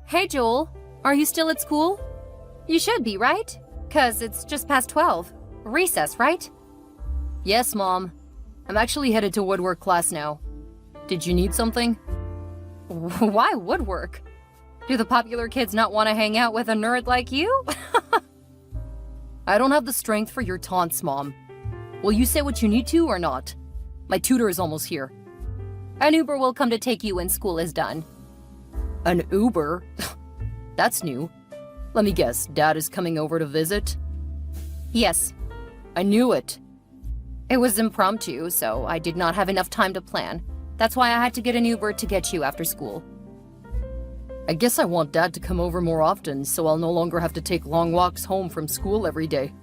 Hey, Joel. Are you still at school? You should be, right? 'Cause it's just past 12. Recess, right? Yes, Mom. I'm actually headed to woodwork class now. Did you need something? Why woodwork? Do the popular kids not want to hang out with a nerd like you? I don't have the strength for your taunts, Mom. Will you say what you need to or not? My tutor is almost here. An Uber will come to take you when school is done. An Uber? That's new. Let me guess, Dad is coming over to visit? Yes. I knew it. It was impromptu, so I did not have enough time to plan. That's why I had to get an Uber to get you after school. I guess I want Dad to come over more often, so I'll no longer have to take long walks home from school every day.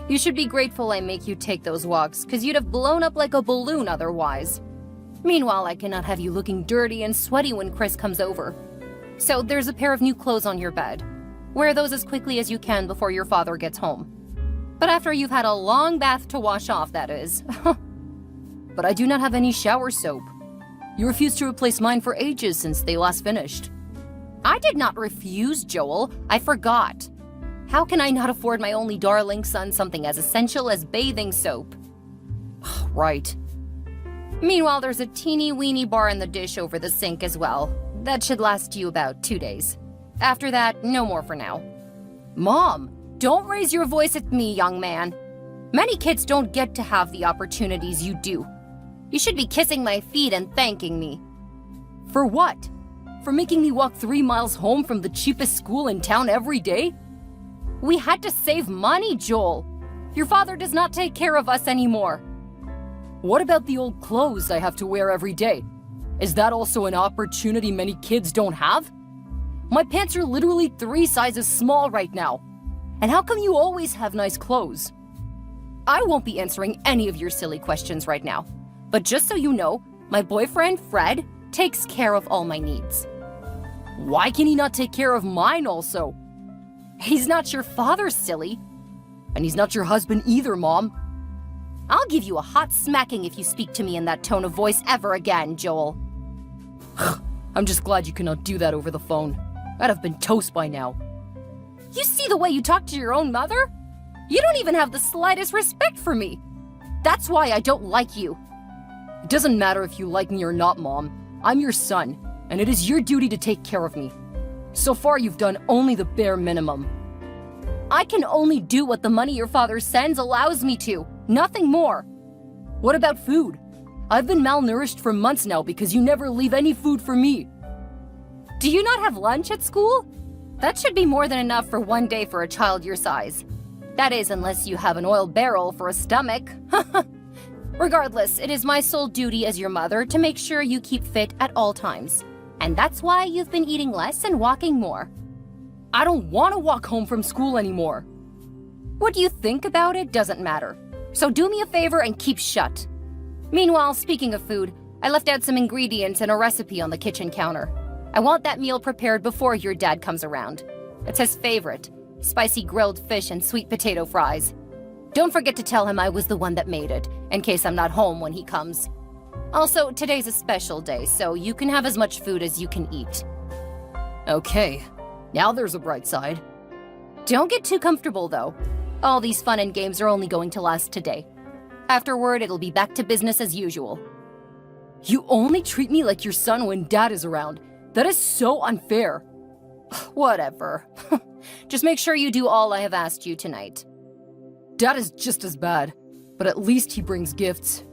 You should be grateful I make you take those walks, 'cause you'd have blown up like a balloon otherwise. Meanwhile, I cannot have you looking dirty and sweaty when Chris comes over. So there's a pair of new clothes on your bed. Wear those as quickly as you can before your father gets home. But after you've had a long bath to wash off, that is. But I do not have any shower soap. You refused to replace mine for ages since they last finished. I did not refuse, Joel. I forgot. How can I not afford my only darling son something as essential as bathing soap? Right. Meanwhile, there's a teeny-weeny bar in the dish over the sink as well. That should last you about 2 days. After that, no more for now. Mom, don't raise your voice at me, young man. Many kids don't get to have the opportunities you do. You should be kissing my feet and thanking me. For what? For making me walk 3 miles home from the cheapest school in town every day? We had to save money, Joel. Your father does not take care of us anymore. What about the old clothes I have to wear every day? Is that also an opportunity many kids don't have? My pants are literally 3 sizes small right now. And how come you always have nice clothes? I won't be answering any of your silly questions right now. But just so you know, my boyfriend, Fred, takes care of all my needs. Why can he not take care of mine also? He's not your father, silly. And he's not your husband either, Mom. I'll give you a hot smacking if you speak to me in that tone of voice ever again, Joel. I'm just glad you cannot do that over the phone. I'd have been toast by now. You see the way you talk to your own mother? You don't even have the slightest respect for me. That's why I don't like you. It doesn't matter if you like me or not, Mom. I'm your son, and it is your duty to take care of me. So far, you've done only the bare minimum. I can only do what the money your father sends allows me to. Nothing more. What about food? I've been malnourished for months now because you never leave any food for me. Do you not have lunch at school? That should be more than enough for 1 day for a child your size. That is, unless you have an oil barrel for a stomach. Regardless, it is my sole duty as your mother to make sure you keep fit at all times. And that's why you've been eating less and walking more. I don't want to walk home from school anymore. What you think about it doesn't matter. So do me a favor and keep shut. Meanwhile, speaking of food, I left out some ingredients and a recipe on the kitchen counter. I want that meal prepared before your dad comes around. It's his favorite, spicy grilled fish and sweet potato fries. Don't forget to tell him I was the one that made it, in case I'm not home when he comes. Also, today's a special day, so you can have as much food as you can eat. Okay, now there's a bright side. Don't get too comfortable, though. All these fun and games are only going to last today. Afterward, it'll be back to business as usual. You only treat me like your son when Dad is around. That is so unfair. Whatever. Just make sure you do all I have asked you tonight. Dad is just as bad, but at least he brings gifts.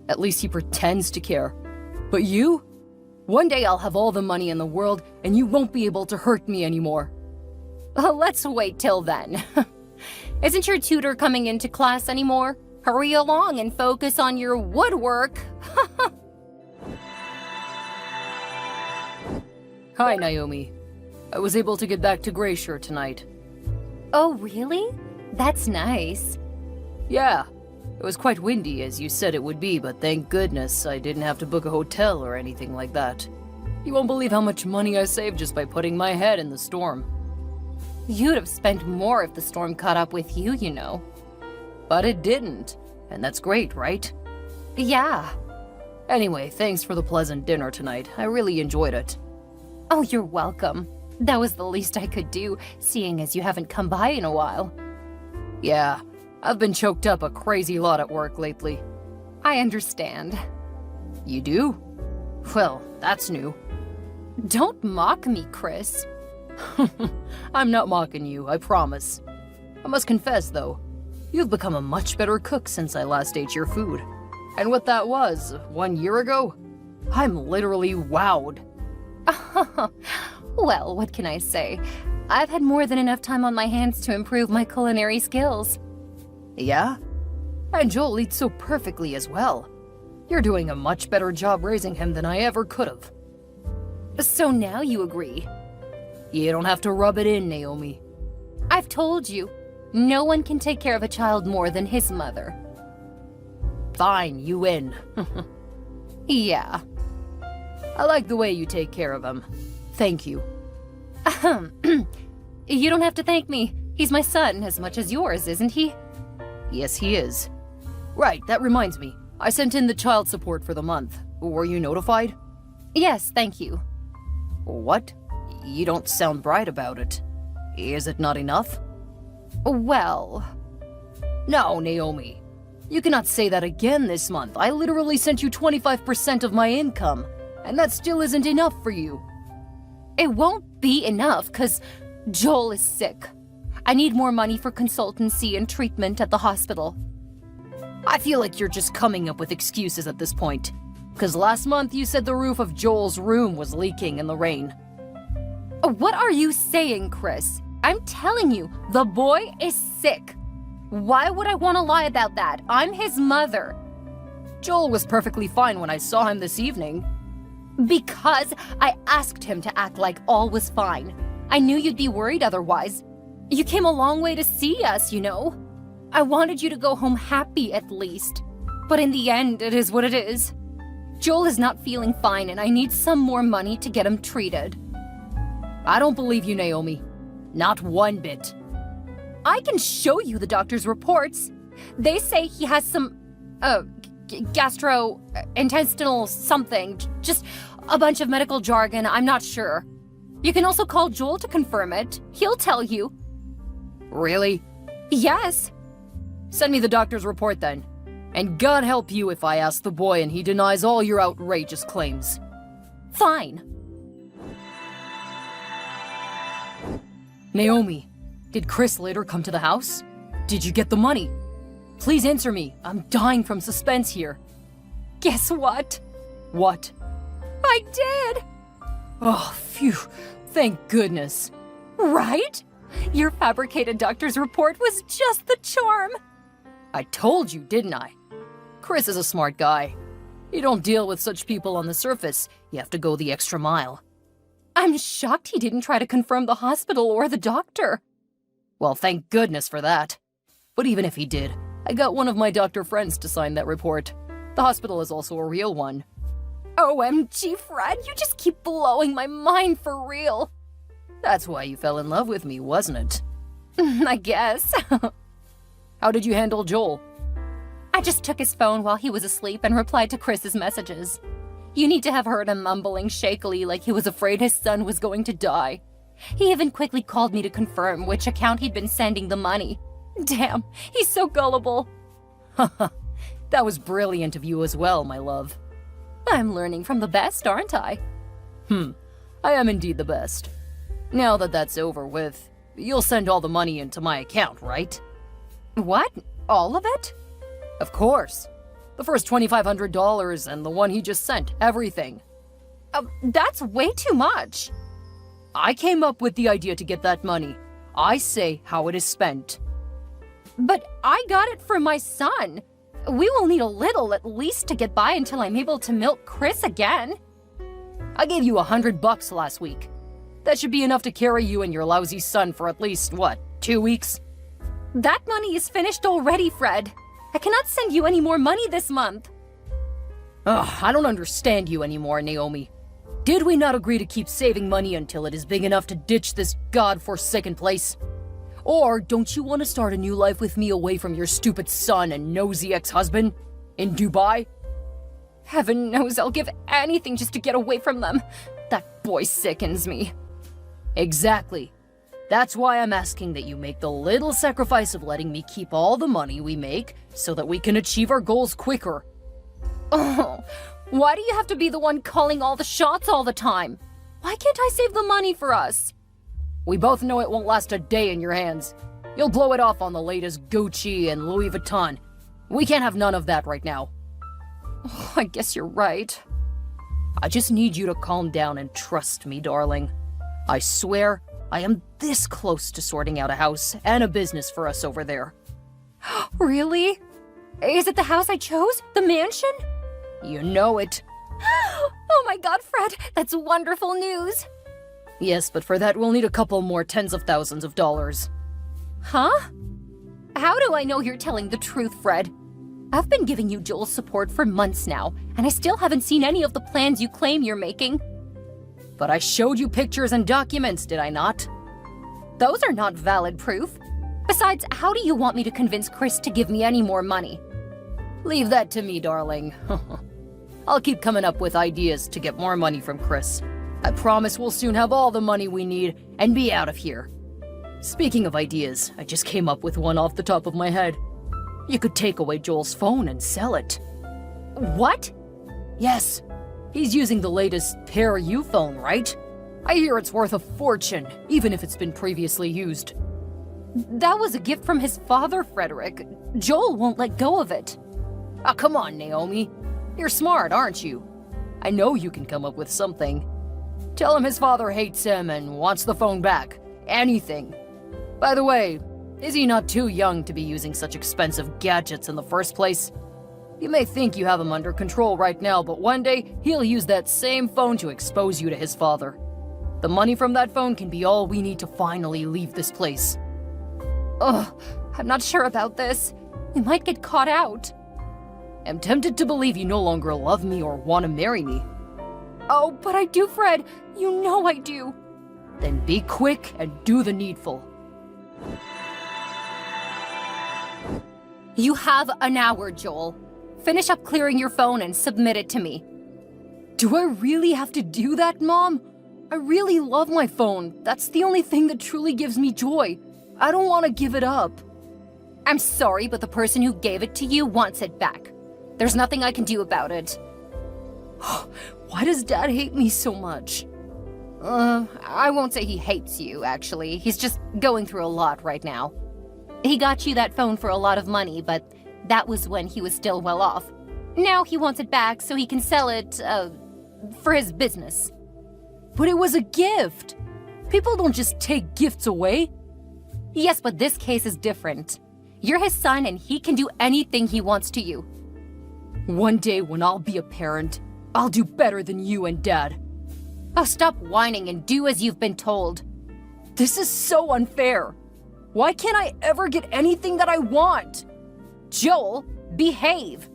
At least he pretends to care. But you? One day I'll have all the money in the world, and you won't be able to hurt me anymore. Let's wait till then. Isn't your tutor coming into class anymore? Hurry along and focus on your woodwork. Hi, Naomi. I was able to get back to Grayshire tonight. Oh, really? That's nice. Yeah. It was quite windy, as you said it would be, but thank goodness I didn't have to book a hotel or anything like that. You won't believe how much money I saved just by putting my head in the storm. You'd have spent more if the storm caught up with you, you know. But it didn't, and that's great, right? Yeah. Anyway, thanks for the pleasant dinner tonight. I really enjoyed it. Oh, you're welcome. That was the least I could do, seeing as you haven't come by in a while. Yeah, I've been choked up a crazy lot at work lately. I understand. You do? Well, that's new. Don't mock me, Chris. I'm not mocking you, I promise. I must confess, though, you've become a much better cook since I last ate your food. And what that was, 1 year ago? I'm literally wowed. Well, what can I say? I've had more than enough time on my hands to improve my culinary skills. Yeah? And Joel eats so perfectly as well. You're doing a much better job raising him than I ever could have. So now you agree? You don't have to rub it in, Naomi. I've told you, no one can take care of a child more than his mother. Fine, you win. Yeah. I like the way you take care of him. Thank you. You don't have to thank me. He's my son as much as yours, isn't he? Yes, he is. Right, that reminds me. I sent in the child support for the month. Were you notified? Yes, thank you. What? You don't sound bright about it. Is it not enough? Well... No, Naomi. You cannot say that again this month. I literally sent you 25% of my income, and that still isn't enough for you. It won't be enough, because Joel is sick. I need more money for consultancy and treatment at the hospital. I feel like you're just coming up with excuses at this point. Because last month you said the roof of Joel's room was leaking in the rain. What are you saying, Chris? I'm telling you, the boy is sick. Why would I want to lie about that? I'm his mother. Joel was perfectly fine when I saw him this evening. Because I asked him to act like all was fine. I knew you'd be worried otherwise. You came a long way to see us, you know. I wanted you to go home happy at least. But in the end, it is what it is. Joel is not feeling fine and I need some more money to get him treated. I don't believe you, Naomi. Not one bit. I can show you the doctor's reports. They say he has some, gastrointestinal something. Just a bunch of medical jargon, I'm not sure. You can also call Joel to confirm it. He'll tell you. Really? Yes. Send me the doctor's report then. And God help you if I ask the boy and he denies all your outrageous claims. Fine. Naomi, did Chris later come to the house? Did you get the money? Please answer me. I'm dying from suspense here. Guess what? What? I did! Oh, phew. Thank goodness. Right? Your fabricated doctor's report was just the charm. I told you, didn't I? Chris is a smart guy. You don't deal with such people on the surface. You have to go the extra mile. I'm shocked he didn't try to confirm the hospital or the doctor. Well, thank goodness for that. But even if he did, I got one of my doctor friends to sign that report. The hospital is also a real one. OMG, Fred, you just keep blowing my mind for real. That's why you fell in love with me, wasn't it? I guess. How did you handle Joel? I just took his phone while he was asleep and replied to Chris's messages. You need to have heard him mumbling shakily like he was afraid his son was going to die. He even quickly called me to confirm which account he'd been sending the money. Damn, he's so gullible. Haha, that was brilliant of you as well, my love. I'm learning from the best, aren't I? I am indeed the best. Now that that's over with, you'll send all the money into my account, right? What? All of it? Of course. The first $2,500 and the one he just sent, everything. That's way too much. I came up with the idea to get that money. I say how it is spent. But I got it for my son. We will need a little at least to get by until I'm able to milk Chris again. I gave you $100 last week. That should be enough to carry you and your lousy son for at least, 2 weeks? That money is finished already, Fred. I cannot send you any more money this month. Ugh, I don't understand you anymore, Naomi. Did we not agree to keep saving money until it is big enough to ditch this god-forsaken place? Or don't you want to start a new life with me away from your stupid son and nosy ex-husband? In Dubai? Heaven knows I'll give anything just to get away from them. That boy sickens me. Exactly. That's why I'm asking that you make the little sacrifice of letting me keep all the money we make so that we can achieve our goals quicker. Oh, why do you have to be the one calling all the shots all the time? Why can't I save the money for us? We both know it won't last a day in your hands. You'll blow it off on the latest Gucci and Louis Vuitton. We can't have none of that right now. Oh, I guess you're right. I just need you to calm down and trust me, darling. I swear, I am this close to sorting out a house and a business for us over there. Really? Is it the house I chose? The mansion? You know it. Oh my god, Fred, that's wonderful news. Yes, but for that we'll need a couple more tens of thousands of dollars. Huh? How do I know you're telling the truth, Fred? I've been giving you Joel's support for months now, and I still haven't seen any of the plans you claim you're making. But I showed you pictures and documents, did I not? Those are not valid proof. Besides, how do you want me to convince Chris to give me any more money? Leave that to me, darling. I'll keep coming up with ideas to get more money from Chris. I promise we'll soon have all the money we need and be out of here. Speaking of ideas, I just came up with one off the top of my head. You could take away Joel's phone and sell it. What? Yes. He's using the latest Pair U phone, right? I hear it's worth a fortune, even if it's been previously used. That was a gift from his father, Frederick. Joel won't let go of it. Ah, come on, Naomi. You're smart, aren't you? I know you can come up with something. Tell him his father hates him and wants the phone back. Anything. By the way, is he not too young to be using such expensive gadgets in the first place? You may think you have him under control right now, but one day he'll use that same phone to expose you to his father. The money from that phone can be all we need to finally leave this place. Ugh, I'm not sure about this. We might get caught out. I'm tempted to believe you no longer love me or want to marry me. Oh, but I do, Fred. You know I do. Then be quick and do the needful. You have an hour, Joel. Finish up clearing your phone and submit it to me. Do I really have to do that, Mom? I really love my phone. That's the only thing that truly gives me joy. I don't want to give it up. I'm sorry, but the person who gave it to you wants it back. There's nothing I can do about it. Why does Dad hate me so much? I won't say he hates you, actually. He's just going through a lot right now. He got you that phone for a lot of money, but that was when he was still well off. Now he wants it back so he can sell it, for his business. But it was a gift. People don't just take gifts away. Yes, but this case is different. You're his son and he can do anything he wants to you. One day when I'll be a parent, I'll do better than you and Dad. Oh, stop whining and do as you've been told. This is so unfair. Why can't I ever get anything that I want? Joel, behave.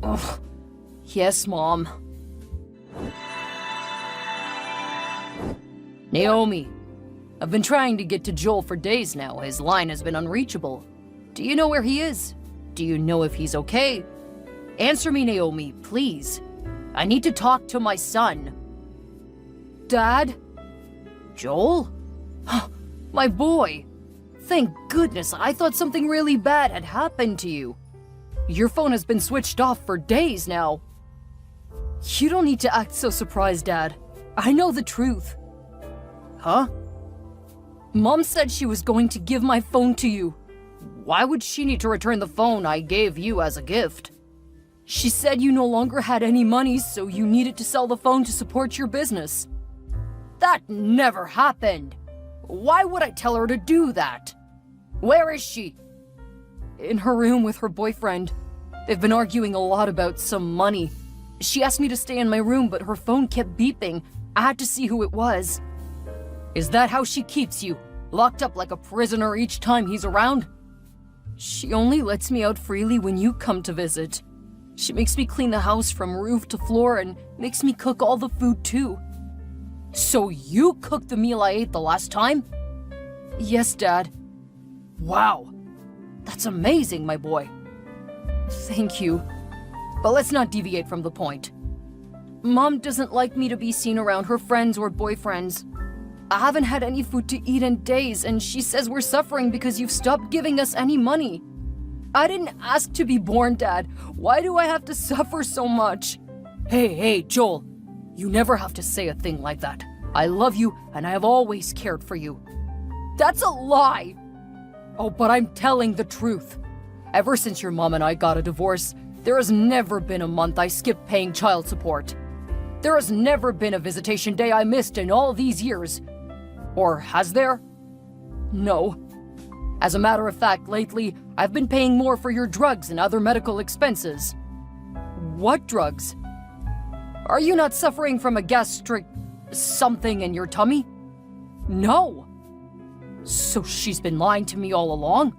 Ugh. Yes, Mom. Naomi, I've been trying to get to Joel for days now. His line has been unreachable. Do you know where he is? Do you know if he's okay? Answer me, Naomi, please. I need to talk to my son. Dad? Joel? My boy. Thank goodness, I thought something really bad had happened to you. Your phone has been switched off for days now. You don't need to act so surprised, Dad. I know the truth. Huh? Mom said she was going to give my phone to you. Why would she need to return the phone I gave you as a gift? She said you no longer had any money, so you needed to sell the phone to support your business. That never happened. Why would I tell her to do that? Where is she? In her room with her boyfriend. They've been arguing a lot about some money. She asked me to stay in my room, but her phone kept beeping. I had to see who it was. Is that how she keeps you? Locked up like a prisoner each time he's around? She only lets me out freely when you come to visit. She makes me clean the house from roof to floor and makes me cook all the food too. So you cooked the meal I ate the last time? Yes, Dad. Wow. That's amazing, my boy. Thank you. But let's not deviate from the point. Mom doesn't like me to be seen around her friends or boyfriends. I haven't had any food to eat in days, and she says we're suffering because you've stopped giving us any money. I didn't ask to be born, Dad. Why do I have to suffer so much? Hey, Joel. You never have to say a thing like that. I love you, and I have always cared for you. That's a lie! Oh, but I'm telling the truth. Ever since your mom and I got a divorce, there has never been a month I skipped paying child support. There has never been a visitation day I missed in all these years. Or has there? No. As a matter of fact, lately, I've been paying more for your drugs and other medical expenses. What drugs? Are you not suffering from a gastric something in your tummy? No. So she's been lying to me all along?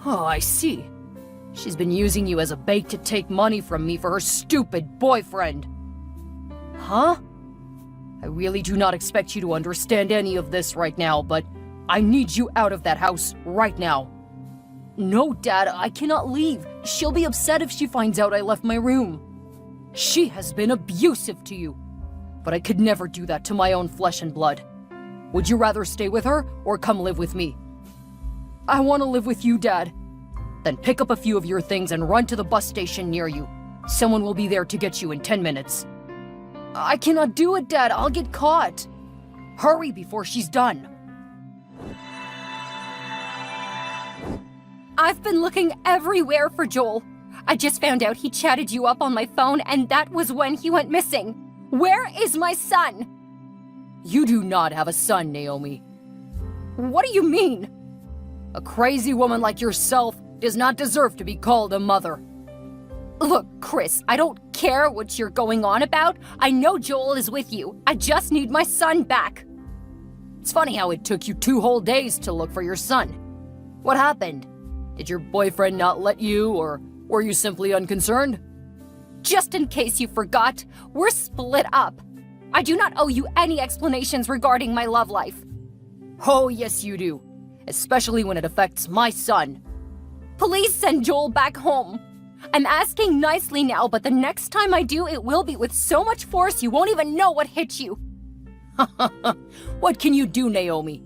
Oh, I see. She's been using you as a bait to take money from me for her stupid boyfriend. Huh? I really do not expect you to understand any of this right now, but I need you out of that house right now. No, Dad, I cannot leave. She'll be upset if she finds out I left my room. She has been abusive to you. But I could never do that to my own flesh and blood. Would you rather stay with her or come live with me? I want to live with you, Dad. Then pick up a few of your things and run to the bus station near you. Someone will be there to get you in 10 minutes. I cannot do it, Dad. I'll get caught. Hurry before she's done. I've been looking everywhere for Joel. I just found out he chatted you up on my phone, and that was when he went missing. Where is my son? You do not have a son, Naomi. What do you mean? A crazy woman like yourself does not deserve to be called a mother. Look, Chris, I don't care what you're going on about. I know Joel is with you. I just need my son back. It's funny how it took you 2 whole days to look for your son. What happened? Did your boyfriend not let you, or were you simply unconcerned? Just in case you forgot, we're split up. I do not owe you any explanations regarding my love life. Oh, yes you do. Especially when it affects my son. Please send Joel back home. I'm asking nicely now, but the next time I do, it will be with so much force you won't even know what hit you. What can you do, Naomi?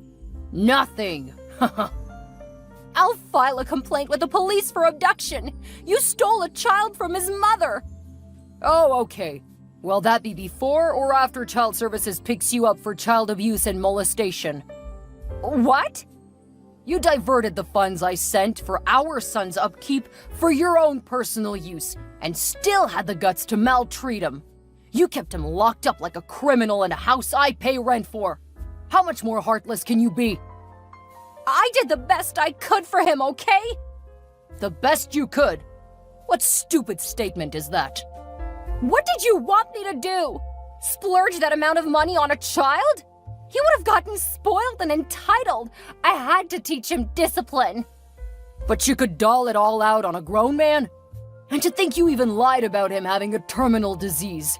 Nothing. I'll file a complaint with the police for abduction. You stole a child from his mother. Oh, okay. Will that be before or after Child Services picks you up for child abuse and molestation? What? You diverted the funds I sent for our son's upkeep for your own personal use and still had the guts to maltreat him. You kept him locked up like a criminal in a house I pay rent for. How much more heartless can you be? I did the best I could for him, okay? The best you could? What stupid statement is that? What did you want me to do? Splurge that amount of money on a child? He would have gotten spoiled and entitled. I had to teach him discipline. But you could doll it all out on a grown man? And to think you even lied about him having a terminal disease.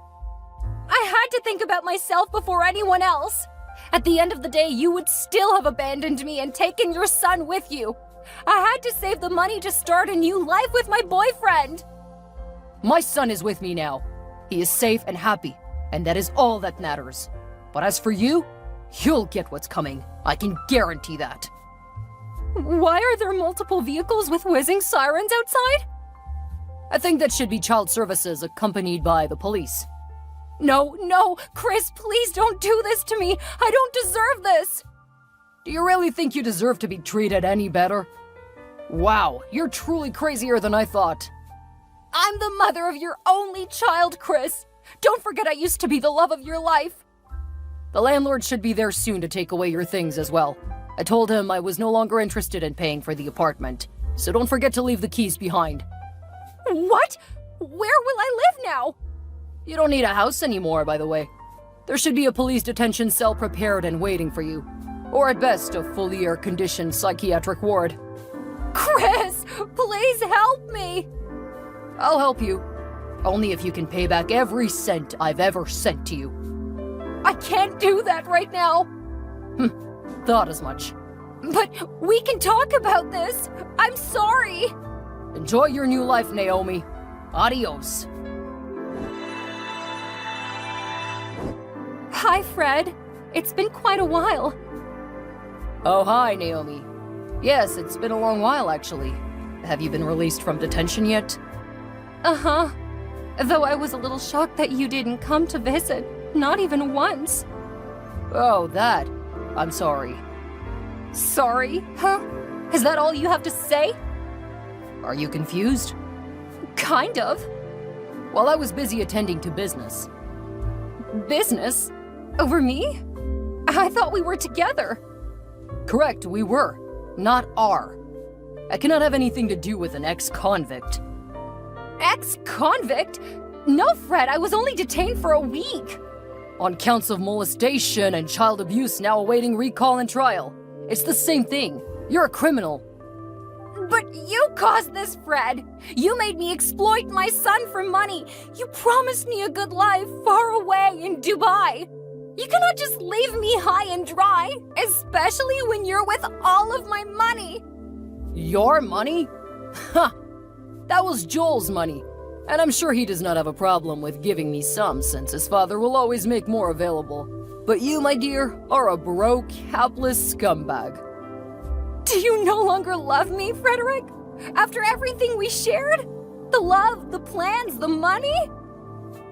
I had to think about myself before anyone else. At the end of the day, you would still have abandoned me and taken your son with you. I had to save the money to start a new life with my boyfriend. My son is with me now. He is safe and happy, and that is all that matters. But as for you, you'll get what's coming. I can guarantee that. Why are there multiple vehicles with whizzing sirens outside? I think that should be Child Services accompanied by the police. No, Chris, please don't do this to me. I don't deserve this. Do you really think you deserve to be treated any better? Wow, you're truly crazier than I thought. I'm the mother of your only child, Chris. Don't forget I used to be the love of your life. The landlord should be there soon to take away your things as well. I told him I was no longer interested in paying for the apartment, so don't forget to leave the keys behind. What? Where will I live now? You don't need a house anymore, by the way. There should be a police detention cell prepared and waiting for you. Or at best, a fully air-conditioned psychiatric ward. Chris, please help me! I'll help you. Only if you can pay back every cent I've ever sent to you. I can't do that right now. Thought as much. But we can talk about this. I'm sorry. Enjoy your new life, Naomi. Adios. Hi, Fred. It's been quite a while. Oh, hi, Naomi. Yes, it's been a long while, actually. Have you been released from detention yet? Uh-huh. Though I was a little shocked that you didn't come to visit. Not even once. Oh, that. I'm sorry. Sorry? Huh? Is that all you have to say? Are you confused? Kind of. Well, I was busy attending to business. Business? Over me? I thought we were together. Correct, we were. Not are. I cannot have anything to do with an ex-convict. Ex-convict? No, Fred, I was only detained for a week. On counts of molestation and child abuse now awaiting recall and trial. It's the same thing. You're a criminal. But you caused this, Fred. You made me exploit my son for money. You promised me a good life far away in Dubai. You cannot just leave me high and dry, especially when you're with all of my money. Your money? Ha! That was Joel's money. And I'm sure he does not have a problem with giving me some, since his father will always make more available. But you, my dear, are a broke, hapless scumbag. Do you no longer love me, Frederick? After everything we shared? The love, the plans, the money?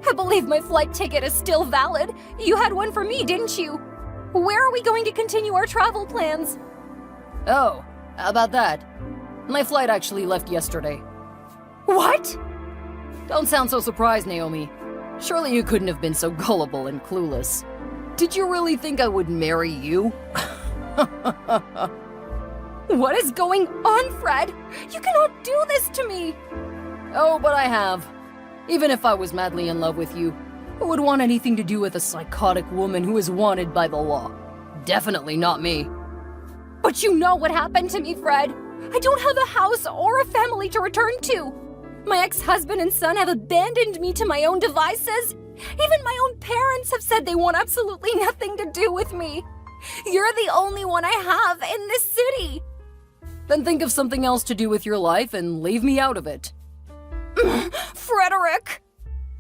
I believe my flight ticket is still valid. You had one for me, didn't you? Where are we going to continue our travel plans? Oh, how about that? My flight actually left yesterday. What? Don't sound so surprised, Naomi. Surely you couldn't have been so gullible and clueless. Did you really think I would marry you? What is going on, Fred? You cannot do this to me! Oh, but I have. Even if I was madly in love with you, who would want anything to do with a psychotic woman who is wanted by the law? Definitely not me. But you know what happened to me, Fred. I don't have a house or a family to return to. My ex-husband and son have abandoned me to my own devices. Even my own parents have said they want absolutely nothing to do with me. You're the only one I have in this city. Then think of something else to do with your life and leave me out of it. Frederick!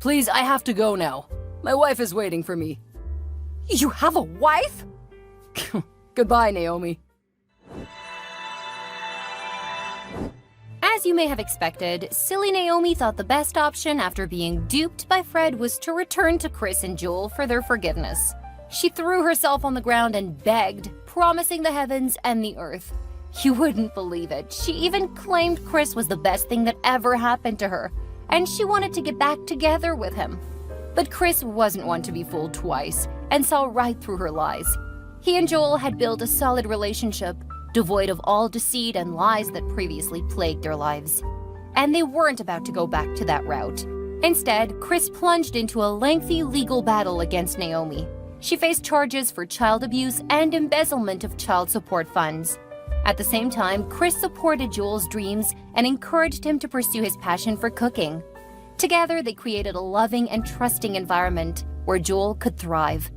Please, I have to go now. My wife is waiting for me. You have a wife? Goodbye, Naomi. As you may have expected, silly Naomi thought the best option after being duped by Fred was to return to Chris and Joel for their forgiveness. She threw herself on the ground and begged, promising the heavens and the earth. You wouldn't believe it. She even claimed Chris was the best thing that ever happened to her, and she wanted to get back together with him. But Chris wasn't one to be fooled twice, and saw right through her lies. He and Joel had built a solid relationship, devoid of all deceit and lies that previously plagued their lives. And they weren't about to go back to that route. Instead, Chris plunged into a lengthy legal battle against Naomi. She faced charges for child abuse and embezzlement of child support funds. At the same time, Chris supported Joel's dreams and encouraged him to pursue his passion for cooking. Together, they created a loving and trusting environment where Joel could thrive.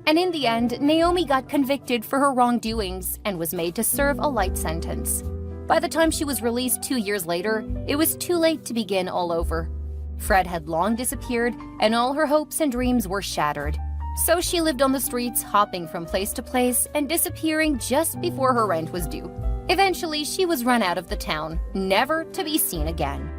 And in the end, Naomi got convicted for her wrongdoings and was made to serve a light sentence. By the time she was released 2 years later, it was too late to begin all over. Fred had long disappeared, and all her hopes and dreams were shattered. So she lived on the streets, hopping from place to place and disappearing just before her rent was due. Eventually, she was run out of the town, never to be seen again.